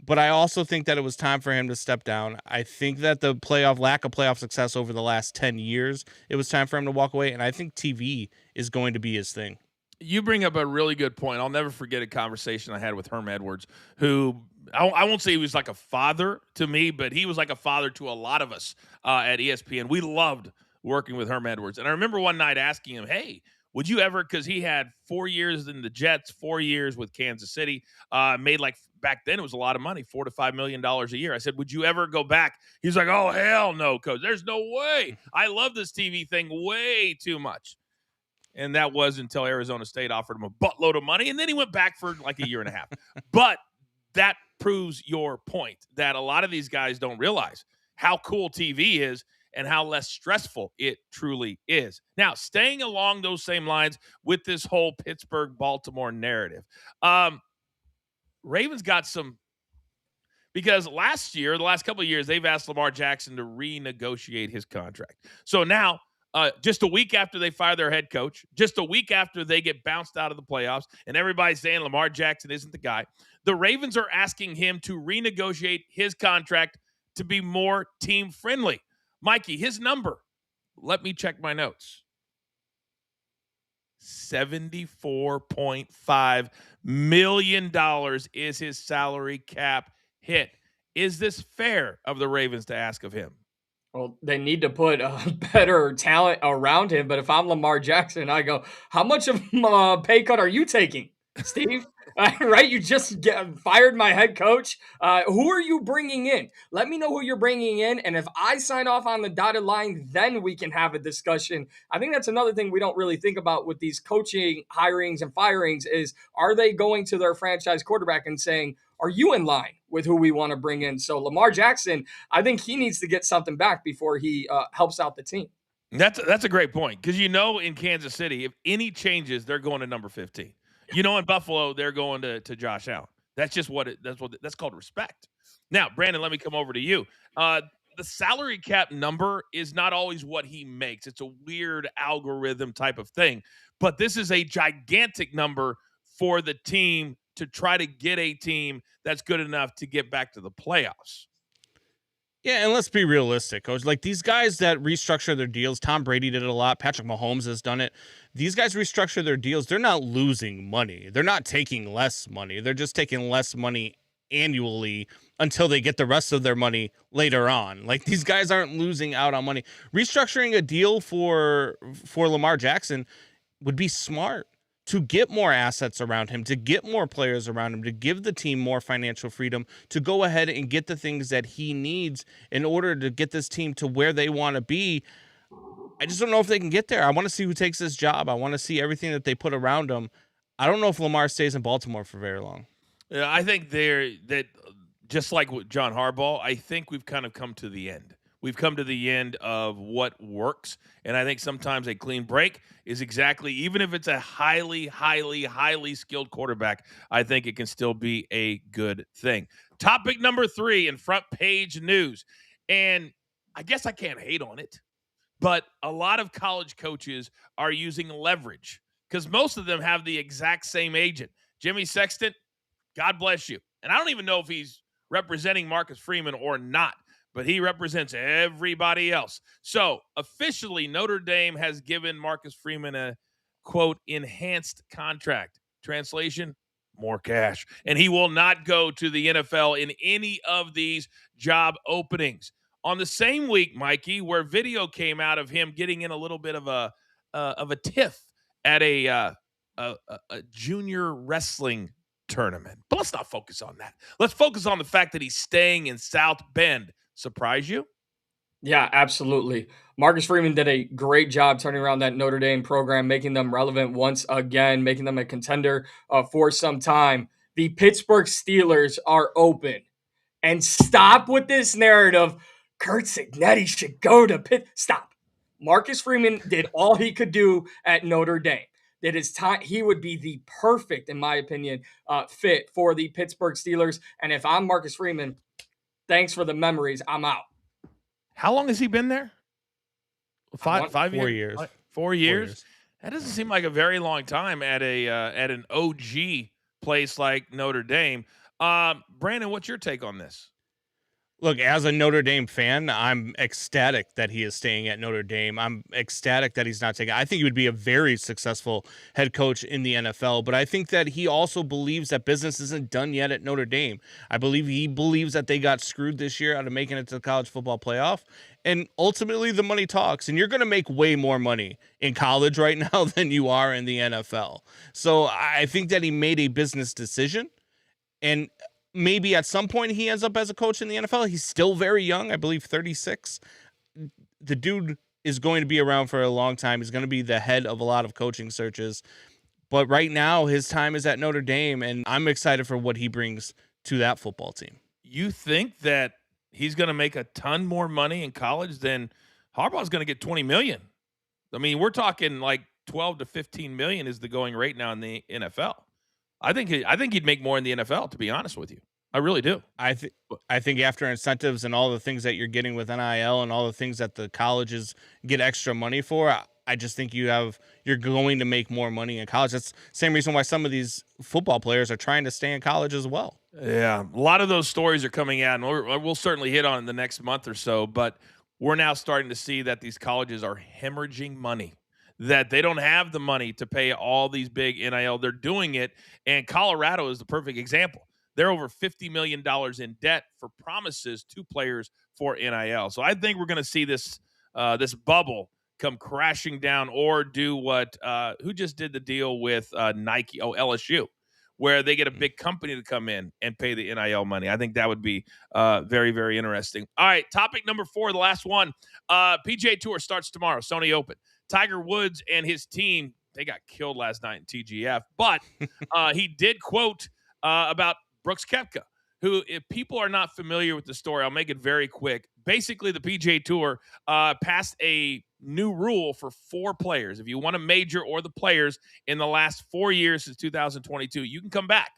But I also think that it was time for him to step down. I think that the lack of playoff success over the last 10 years, it was time for him to walk away. And I think TV is going to be his thing. You bring up a really good point. I'll never forget a conversation I had with Herm Edwards, who I won't say he was like a father to me, but he was like a father to a lot of us at ESPN. We loved working with Herm Edwards. And I remember one night asking him, hey, would you ever, because he had 4 years in the Jets, 4 years with Kansas City, made like, back then it was a lot of money, $4 to $5 million a year. I said, would you ever go back? He's like, oh, hell no, coach. There's no way. I love this TV thing way too much. And that was until Arizona State offered him a buttload of money, and then he went back for like a year and a half. But that proves your point that a lot of these guys don't realize how cool TV is and how less stressful it truly is. Now, staying along those same lines with this whole Pittsburgh-Baltimore narrative, Ravens got some, because last year, the last couple of years, they've asked Lamar Jackson to renegotiate his contract. So now, just a week after they fire their head coach, just a week after they get bounced out of the playoffs, and everybody's saying Lamar Jackson isn't the guy, the Ravens are asking him to renegotiate his contract to be more team-friendly. Mikey, his number, let me check my notes. $74.5 million is his salary cap hit. Is this fair of the Ravens to ask of him? Well, they need to put better talent around him. But if I'm Lamar Jackson, I go, how much of a pay cut are you taking, Steve? Right? You just fired my head coach. Who are you bringing in? Let me know who you're bringing in. And if I sign off on the dotted line, then we can have a discussion. I think that's another thing we don't really think about with these coaching hirings and firings is, are they going to their franchise quarterback and saying, are you in line with who we want to bring in? So Lamar Jackson, I think he needs to get something back before he helps out the team. That's a great point, because in Kansas City, if any changes, they're going to number 15. In Buffalo, they're going to Josh Allen. That's just that's called respect. Now, Brandon, let me come over to you. The salary cap number is not always what he makes. It's a weird algorithm type of thing, but this is a gigantic number for the team to try to get a team that's good enough to get back to the playoffs. Yeah, and let's be realistic, coach. Like, these guys that restructure their deals, Tom Brady did it a lot. Patrick Mahomes has done it. These guys restructure their deals. They're not losing money. They're not taking less money. They're just taking less money annually until they get the rest of their money later on. Like, these guys aren't losing out on money. Restructuring a deal for Lamar Jackson would be smart, to get more assets around him, to get more players around him, to give the team more financial freedom, to go ahead and get the things that he needs in order to get this team to where they want to be. I just don't know if they can get there. I want to see who takes this job. I want to see everything that they put around him. I don't know if Lamar stays in Baltimore for very long. Yeah, I think that just like with John Harbaugh, I think we've kind of come to the end. We've come to the end of what works, and I think sometimes a clean break is exactly, even if it's a highly, highly, highly skilled quarterback, I think it can still be a good thing. Topic number 3 in front page news, and I guess I can't hate on it, but a lot of college coaches are using leverage because most of them have the exact same agent. Jimmy Sexton, God bless you. And I don't even know if he's representing Marcus Freeman or not, but he represents everybody else. So officially, Notre Dame has given Marcus Freeman a, quote, enhanced contract. Translation, more cash. And he will not go to the NFL in any of these job openings. On the same week, Mikey, where video came out of him getting in a little bit of a tiff at a junior wrestling tournament. But let's not focus on that. Let's focus on the fact that he's staying in South Bend. Surprise you? Yeah, absolutely. Marcus Freeman did a great job turning around that Notre Dame program, making them relevant once again, making them a contender for some time. The Pittsburgh Steelers are open. And stop with this narrative. Kurt Cignetti should go to Pitt. Stop. Marcus Freeman did all he could do at Notre Dame. That is time. He would be the perfect, in my opinion, fit for the Pittsburgh Steelers. And if I'm Marcus Freeman, thanks for the memories. I'm out. How long has he been there? 5 4 years? years. 4 years? That doesn't seem like a very long time at an OG place like Notre Dame. Brandon, what's your take on this? Look, as a Notre Dame fan, I'm ecstatic that he is staying at Notre Dame. I'm ecstatic that he's not taking. I think he would be a very successful head coach in the NFL, but I think that he also believes that business isn't done yet at Notre Dame. I believe he believes that they got screwed this year out of making it to the college football playoff, and ultimately the money talks, and you're going to make way more money in college right now than you are in the NFL. So I think that he made a business decision, and maybe at some point he ends up as a coach in the NFL. He's still very young, I believe 36. The dude is going to be around for a long time. He's going to be the head of a lot of coaching searches. But right now, his time is at Notre Dame, and I'm excited for what he brings to that football team. You think that he's going to make a ton more money in college than Harbaugh's going to get $20 million? I mean, we're talking like 12 to 15 million is the going rate now in the NFL. I think he'd make more in the NFL, to be honest with you. I really do. I think after incentives and all the things that you're getting with NIL and all the things that the colleges get extra money for, I just think you're going to make more money in college. That's the same reason why some of these football players are trying to stay in college as well. Yeah, a lot of those stories are coming out, and we'll certainly hit on it in the next month or so, but we're now starting to see that these colleges are hemorrhaging money, that they don't have the money to pay all these big NIL. They're doing it, and Colorado is the perfect example. They're over $50 million in debt for promises to players for NIL. So I think we're going to see this bubble come crashing down, or do what who just did the deal with Nike? Oh, LSU, where they get a big company to come in and pay the NIL money. I think that would be very, very interesting. All right, topic number 4, the last one. PGA Tour starts tomorrow, Sony Open. Tiger Woods and his team, they got killed last night in TGF, but he did quote about Brooks Koepka, who, if people are not familiar with the story, I'll make it very quick. Basically, the PGA Tour passed a new rule for 4 players. If you won a major or the players in the last 4 years since 2022, you can come back,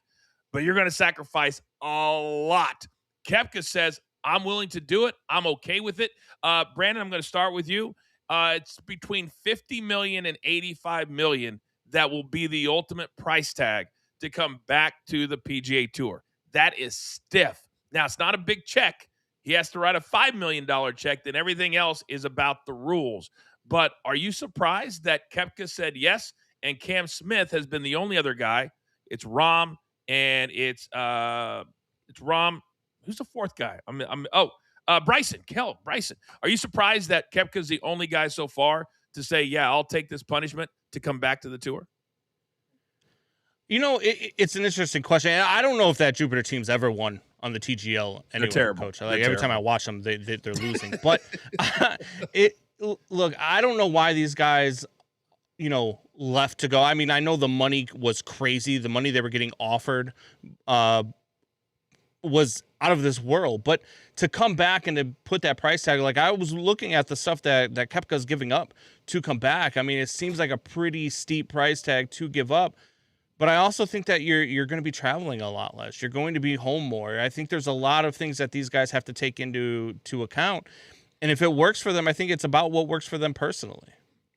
but you're going to sacrifice a lot. Koepka says, I'm willing to do it. I'm okay with it. Brandon, I'm going to start with you. It's between $50 million and $85 million that will be the ultimate price tag to come back to the PGA Tour. That is stiff. Now, it's not a big check. He has to write a $5 million check. Then everything else is about the rules. But are you surprised that Koepka said yes, and Cam Smith has been the only other guy? It's Rahm, and it's Rahm. Who's the fourth guy? Bryson. Bryson. Are you surprised that Koepka's the only guy so far to say, yeah, I'll take this punishment to come back to the tour? You know, it's an interesting question. I don't know if that Jupiter team's ever won on the TGL. They're terrible. Coach. Every time I watch them, they're losing. But look, I don't know why these guys, left to go. I mean, I know the money was crazy. The money they were getting offered was out of this world. But to come back and to put that price tag, like I was looking at the stuff that Koepka's giving up to come back. I mean, it seems like a pretty steep price tag to give up. But I also think that you're going to be traveling a lot less. You're going to be home more. I think there's a lot of things that these guys have to take into account. And if it works for them, I think it's about what works for them personally.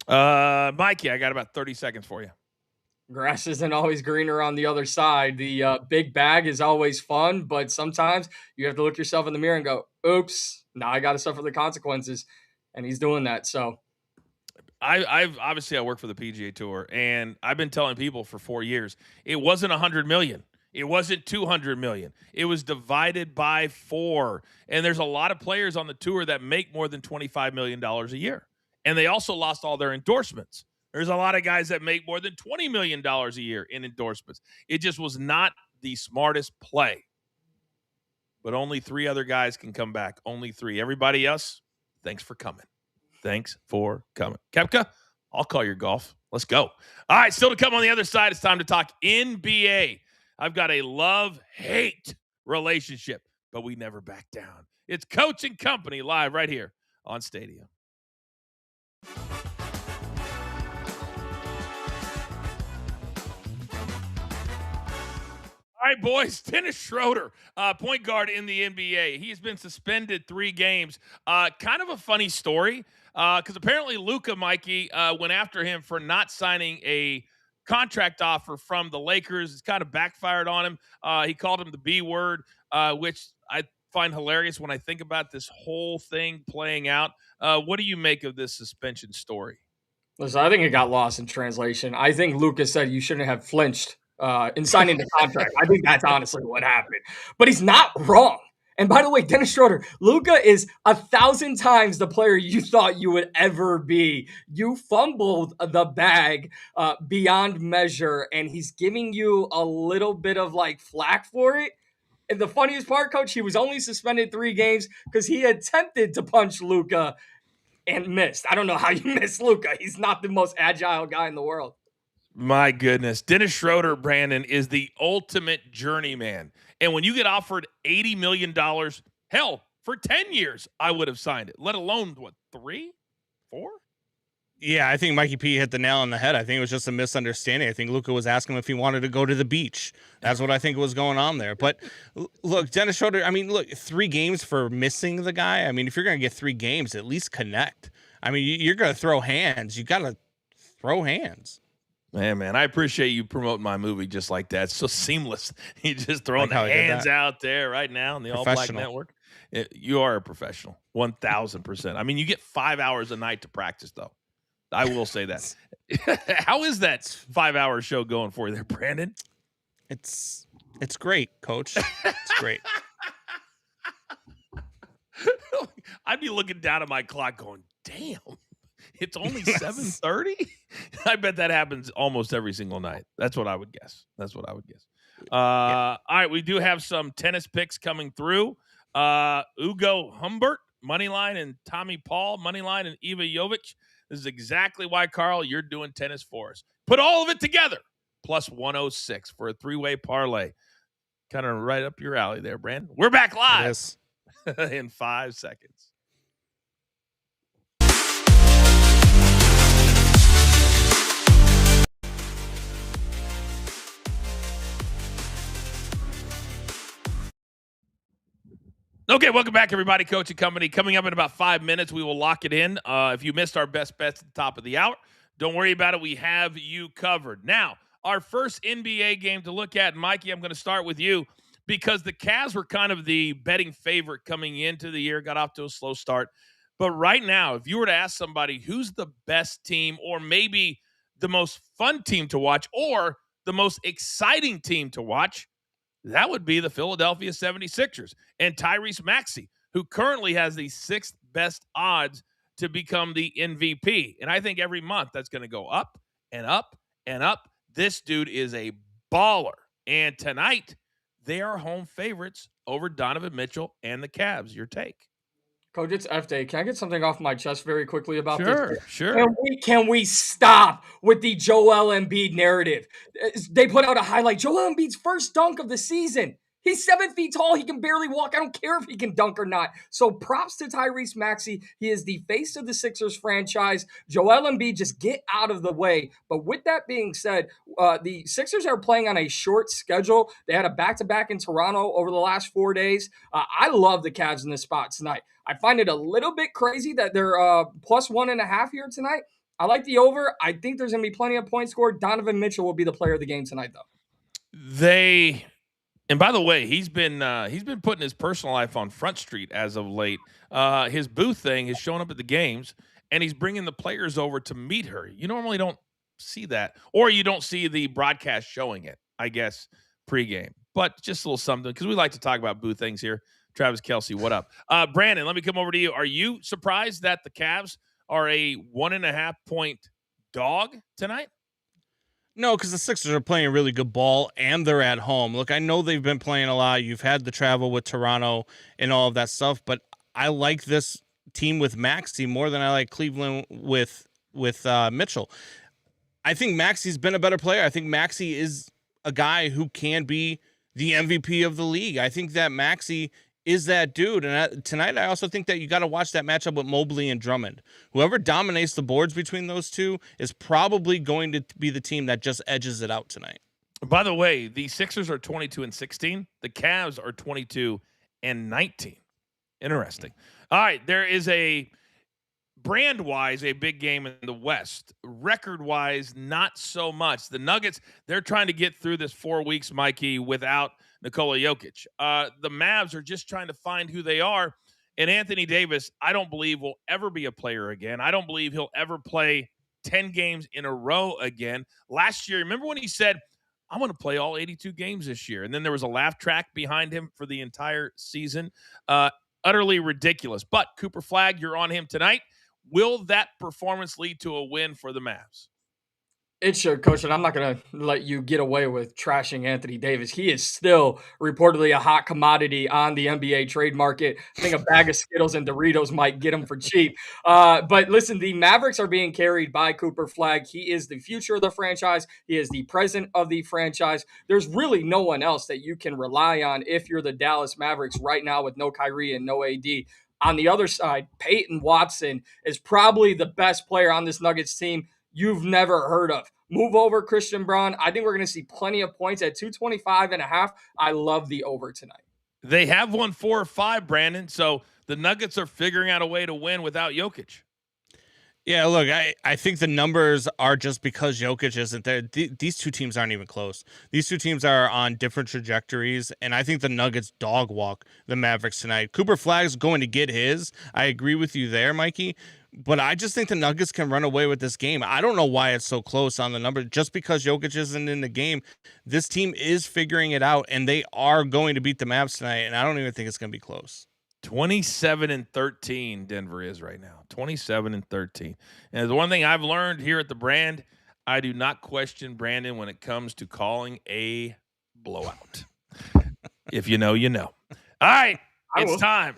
Mikey, I got about 30 seconds for you. Grass isn't always greener on the other side. The big bag is always fun, but sometimes you have to look yourself in the mirror and go, oops, now I got to suffer the consequences. And he's doing that. So I've obviously I work for the PGA Tour, and I've been telling people for 4 years, it wasn't 100 million. It wasn't 200 million. It was divided by 4. And there's a lot of players on the tour that make more than $25 million a year. And they also lost all their endorsements. There's a lot of guys that make more than $20 million a year in endorsements. It just was not the smartest play. But only 3 other guys can come back. Only 3. Everybody else, thanks for coming. Thanks for coming. Koepka, I'll call your golf. Let's go. All right, still to come on the other side, it's time to talk NBA. I've got a love-hate relationship, but we never back down. It's Coach and Company live right here on Stadium. All right, boys. Dennis Schroeder, point guard in the NBA. He's been suspended 3 games. Kind of a funny story because apparently Luka, Mikey, went after him for not signing a contract offer from the Lakers. It's kind of backfired on him. He called him the B word, which I find hilarious when I think about this whole thing playing out. What do you make of this suspension story? Listen, I think it got lost in translation. I think Lucas said you shouldn't have flinched in signing the contract. I think that's honestly what happened. But he's not wrong. And by the way, Dennis Schroeder, Luka is 1,000 times the player you thought you would ever be. You fumbled the bag beyond measure, and he's giving you a little bit of like flack for it. And the funniest part, Coach, he was only suspended 3 games because he attempted to punch Luka and missed. I don't know how you miss Luka. He's not the most agile guy in the world. My goodness. Dennis Schroeder, Brandon, is the ultimate journeyman. And when you get offered $80 million, hell, for 10 years, I would have signed it, let alone, what, 3, 4? Yeah, I think Mikey P hit the nail on the head. I think it was just a misunderstanding. I think Luka was asking him if he wanted to go to the beach. That's what I think was going on there. But look, Dennis Schroeder, I mean, look, 3 games for missing the guy. I mean, if you're going to get 3 games, at least connect. I mean, you're going to throw hands. You got to throw hands. Man, I appreciate you promoting my movie just like that. It's so seamless. You just throwing Like the hands out there right now on the All Black Network. You are a professional, 1,000%. I mean, you get 5 hours a night to practice, though. I will say that. How is that 5-hour show going for you there, Brandon? It's great, Coach. It's great. I'd be looking down at my clock going, damn. It's only 7:30. I bet that happens almost every single night. That's what I would guess. All right, we do have some tennis picks coming through. Ugo Humbert, moneyline, and Tommy Paul, moneyline, and Iva Jovic. This is exactly why, Carl, you're doing tennis for us. Put all of it together, plus 106 for a 3-way parlay. Kind of right up your alley there, Brandon. We're back live in 5 seconds. Okay, welcome back, everybody. Coach and Company. Coming up in about 5 minutes, we will lock it in. If you missed our best bets at the top of the hour, don't worry about it. We have you covered. Now, our first NBA game to look at, Mikey, I'm going to start with you because the Cavs were kind of the betting favorite coming into the year, got off to a slow start. But right now, if you were to ask somebody who's the best team or maybe the most fun team to watch or the most exciting team to watch, that would be the Philadelphia 76ers and Tyrese Maxey, who currently has the 6th best odds to become the MVP. And I think every month that's going to go up and up and up. This dude is a baller. And tonight, they are home favorites over Donovan Mitchell and the Cavs. Your take? Coach, it's F Day. Can I get something off my chest very quickly about this? Sure. Can we stop with the Joel Embiid narrative? They put out a highlight. Joel Embiid's first dunk of the season. He's 7 feet tall. He can barely walk. I don't care if he can dunk or not. So props to Tyrese Maxey. He is the face of the Sixers franchise. Joel Embiid, just get out of the way. But with that being said, the Sixers are playing on a short schedule. They had a back-to-back in Toronto over the last 4 days. I love the Cavs in this spot tonight. I find it a little bit crazy that they're plus 1.5 here tonight. I like the over. I think there's going to be plenty of points scored. Donovan Mitchell will be the player of the game tonight, though. And by the way, he's been putting his personal life on Front Street as of late. His booth thing is showing up at the games, and he's bringing the players over to meet her. You normally don't see that, or you don't see the broadcast showing it, I guess, pregame. But just a little something, because we like to talk about booth things here. Travis Kelce, what up? Brandon, let me come over to you. Are you surprised that the Cavs are a 1.5-point dog tonight? No, because the Sixers are playing really good ball, and they're at home. Look, I know they've been playing a lot. You've had the travel with Toronto and all of that stuff, but I like this team with Maxey more than I like Cleveland with Mitchell. I think Maxey's been a better player. I think Maxey is a guy who can be the MVP of the league. I think that Maxey is that dude. And tonight, I also think that you got to watch that matchup with Mobley and Drummond. Whoever dominates the boards between those two is probably going to be the team that just edges it out tonight. By the way, the Sixers are 22-16. The Cavs are 22-19. Interesting. All right, there is a brand-wise a big game in the West. Record-wise, not so much. The Nuggets, they're trying to get through this 4 weeks, Mikey, without Nikola Jokic. The Mavs are just trying to find who they are. And Anthony Davis, I don't believe will ever be a player again. I don't believe he'll ever play 10 games in a row again. Last year, remember when he said, I'm going to play all 82 games this year? And then there was a laugh track behind him for the entire season. Utterly ridiculous. But Cooper Flagg, you're on him tonight. Will that performance lead to a win for the Mavs? It should, Coach, and I'm not going to let you get away with trashing Anthony Davis. He is still reportedly a hot commodity on the NBA trade market. I think a bag of Skittles and Doritos might get him for cheap. But listen, the Mavericks are being carried by Cooper Flagg. He is the future of the franchise. He is the present of the franchise. There's really no one else that you can rely on if you're the Dallas Mavericks right now with no Kyrie and no AD. On the other side, Peyton Watson is probably the best player on this Nuggets team you've never heard of. Move over Christian Braun. I think we're going to see plenty of points at 225.5. I love the over tonight. They have won 4 or 5, Brandon. So the Nuggets are figuring out a way to win without Jokic. Yeah, look, I think the numbers are just because Jokic isn't there. These two teams aren't even close. These two teams are on different trajectories, and I think the Nuggets dog walk the Mavericks tonight. Cooper Flagg's going to get his. I agree with you there, Mikey. But I just think the Nuggets can run away with this game. I don't know why it's so close on the number. Just because Jokic isn't in the game, this team is figuring it out, and they are going to beat the Mavs tonight, and I don't even think it's going to be close. 27-13 Denver is right now. 27-13. And the one thing I've learned here at the brand, I do not question Brandon when it comes to calling a blowout. If you know, you know. All right, it's time.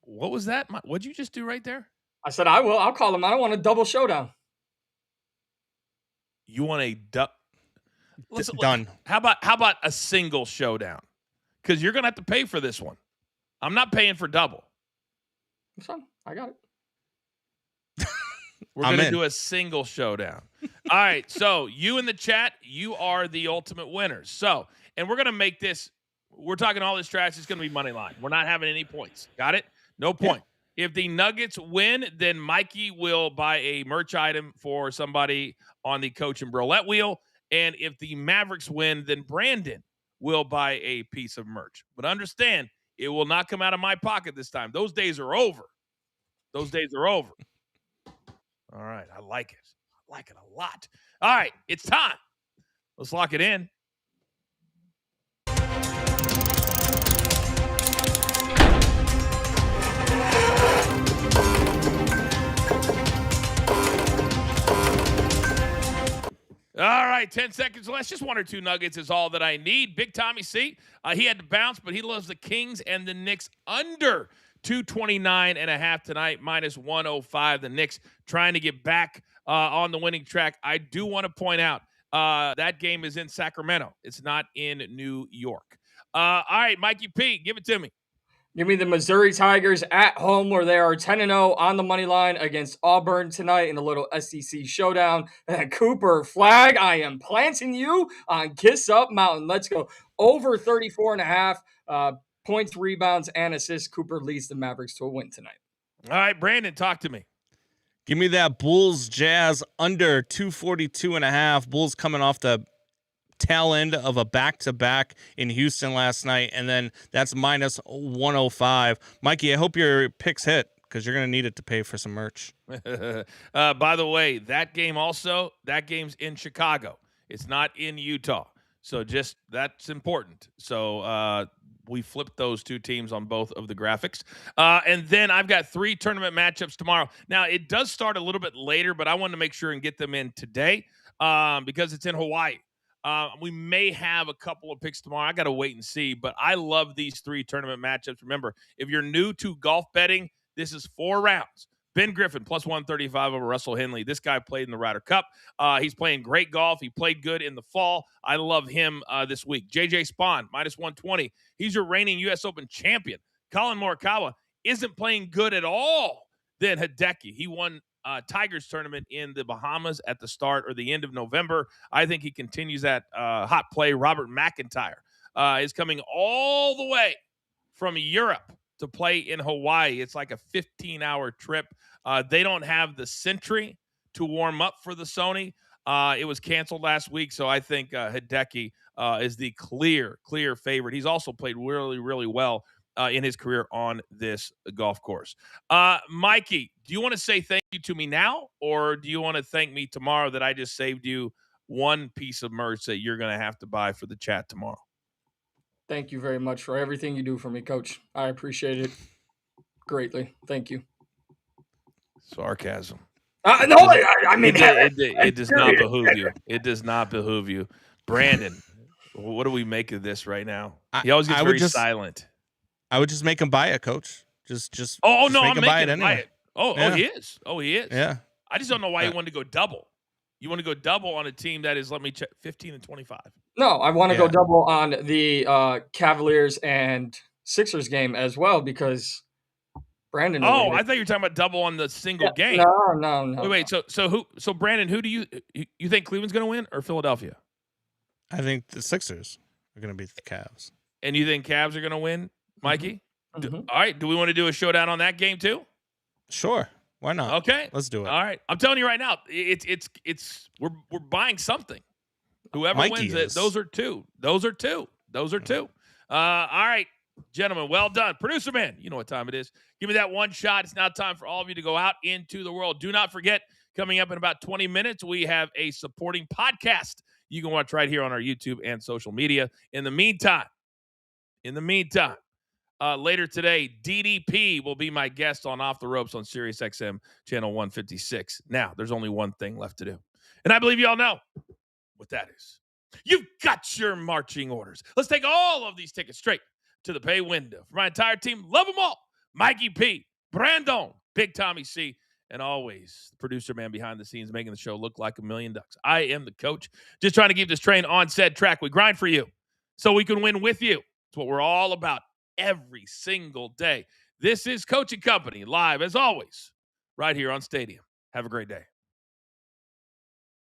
What was that? What'd you just do right there? I said I will. I'll call him. I don't want a double showdown. You want a done? How about a single showdown? Because you're gonna have to pay for this one. I'm not paying for double. It's fine. I got it. We're going to do a single showdown. All right. So you in the chat, you are the ultimate winners. So, and we're going to make this, we're talking all this trash. It's going to be money line. We're not having any points. Got it? No point. Yeah. If the Nuggets win, then Mikey will buy a merch item for somebody on the Coach and Brolette wheel. And if the Mavericks win, then Brandon will buy a piece of merch. But understand, it will not come out of my pocket this time. Those days are over. Those days are over. All right. I like it. I like it a lot. All right. It's time. Let's lock it in. All right, 10 seconds less. Just 1 or 2 nuggets is all that I need. Big Tommy C, he had to bounce, but he loves the Kings and the Knicks under 229.5 tonight, minus 105. The Knicks trying to get back on the winning track. I do want to point out that game is in Sacramento. It's not in New York. All right, Mikey P, give it to me. Give me the Missouri Tigers at home, where they are 10-0 on the money line against Auburn tonight in a little SEC showdown. And Cooper Flagg, I am planting you on Kiss Up Mountain. Let's go. Over 34.5 points, rebounds, and assists. Cooper leads the Mavericks to a win tonight. All right, Brandon, talk to me. Give me that Bulls Jazz under 242.5. Bulls coming off the tail end of a back-to-back in Houston last night, and then that's minus 105. Mikey, I hope your picks hit, because you're going to need it to pay for some merch. By the way, that game's in Chicago. It's not in Utah. So just that's important. So we flipped those 2 teams on both of the graphics. And then I've got 3 tournament matchups tomorrow. Now, it does start a little bit later, but I wanted to make sure and get them in today because it's in Hawaii. We may have a couple of picks tomorrow. I got to wait and see, but I love these 3 tournament matchups. Remember, if you're new to golf betting, this is 4 rounds. Ben Griffin, plus 135 over Russell Henley. This guy played in the Ryder Cup. He's playing great golf. He played good in the fall. I love him this week. JJ Spawn, minus 120. He's your reigning U.S. Open champion. Colin Morikawa isn't playing good at all than Hideki. He won Tigers tournament in the Bahamas at the start or the end of November. I think he continues that hot play. Robert McIntyre is coming all the way from Europe to play in Hawaii. It's like a 15-hour trip. They don't have the Sentry to warm up for the Sony. It was canceled last week, so I think Hideki is the clear favorite. He's also played really, really well in his career on this golf course. Mikey, do you want to say thank you to me now, or do you want to thank me tomorrow that I just saved you one piece of merch that you're going to have to buy for the chat tomorrow? Thank you very much for everything you do for me, Coach. I appreciate it greatly. Thank you. Sarcasm. No, I mean, it does not behoove you. It does not behoove you. Brandon, what do we make of this right now? He always gets very silent. I would just make him buy it, Coach. Just no, make I'm him buy it making him anyway. buy it. Oh, Yeah. he is. Oh, he is. Yeah. I just don't know why you wanted to go double. You want to go double on a team that is, let me check, 15 and 25. No, I want to go double on the Cavaliers and Sixers game as well because Brandon. Oh, I thought you were talking about double on the single game. No. Wait. So Brandon, who do you think Cleveland's going to win or Philadelphia? I think the Sixers are going to beat the Cavs. And you think Cavs are going to win, Mikey? Mm-hmm. All right. Do we want to do a showdown on that game too? Sure. Why not? Okay. Let's do it. All right. I'm telling you right now, we're buying something. Whoever Mikey wins is. it, those are two. All right, gentlemen, well done. Producer man, you know what time it is. Give me that one shot. It's now time for all of you to go out into the world. Do not forget, coming up in about 20 minutes, we have a supporting podcast you can watch right here on our YouTube and social media. In the meantime, later today, DDP will be my guest on Off the Ropes on Sirius XM channel 156. Now, there's only one thing left to do, and I believe you all know what that is. You've got your marching orders. Let's take all of these tickets straight to the pay window. For my entire team, love them all. Mikey P, Brandon, Big Tommy C, and always the producer man behind the scenes making the show look like $1 million. I am the coach, just trying to keep this train on said track. We grind for you so we can win with you. It's what we're all about every single day. This is Coaching Company, live as always, right here on Stadium. Have a great day.